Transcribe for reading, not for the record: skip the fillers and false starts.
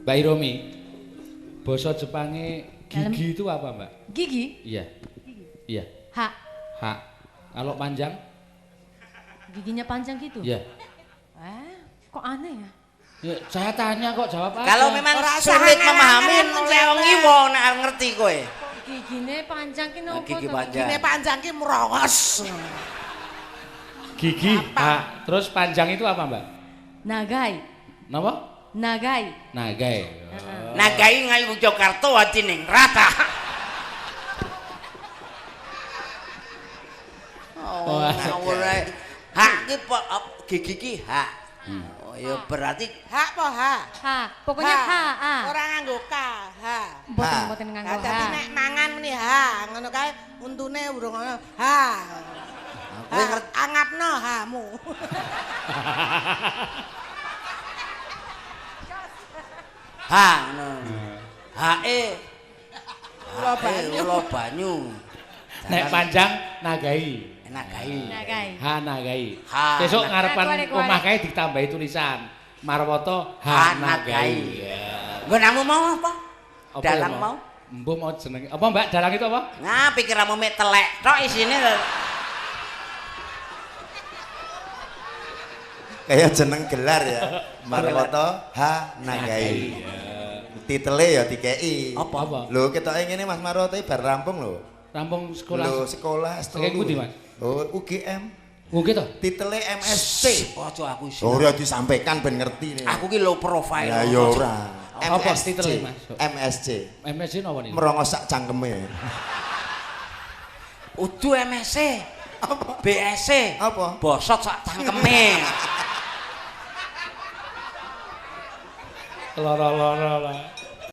Mbak Iromi, basa Jepange gigi itu apa, Mbak? Gigi? Iya. Gigi. Iya. Hak. Hak. Kalau panjang? Giginya panjang gitu? Iya. Kok aneh ya? Ya, saya tanya kok jawab aja. Kalau memang sulit memahami wong iwo nek ngerti kowe. Gigine panjang ki nopo? Gigi panjang. Gigine panjang ki merongos. Gigi, hak. Terus panjang itu apa, Mbak? Nagai. Napa? Nagai. Nagai. Nagai ngayu Jakarta atining rata. Oh, ora. Hak ki gigi ki hak. Oh ya berarti Hak apa hak? Ha, pokoknya ha. Ora nganggo ka, ha. Mboten nganggo Dadi ha. nek mangan muni ha, ngono kae untune urung ngono. Ha. kowe ngerti Angapno hamu. ha ngono. Hae Ulo banyu. Nek panjang nagai. Nagai. Nagai. Ha nagai. Ha, Besok nagai. ngarepan Kuali. omah kae ditambahi tulisan Marwoto ha nagai. Nggo namu mau apa? Apa Dalang ya, mau? Mbok mau jeneng. Apa Mbak dalang itu apa? Nah, pikirmu mek telek tok isine. Kayak jeneng gelar ya. Marwoto H Nagai. Titele ya dikei. Apa? Lho ketoke ngene Mas Marwoto iki bar rampung lho. Rampung sekolah. Lho sekolah Saking pundi, Mas? Oh, UGM. Oh gitu. Titele MSc. Ojo aku isi. Ora disampaikan ben ngerti nih. Aku ki low profile. Ya ya ora. Apa MSc. titele, Mas? MSc. MSc napa niku? Merongos sak cangkeme. Udu MSc. Apa? BSc. Apa? Bosot sak cangkeme. Loro-loro lah.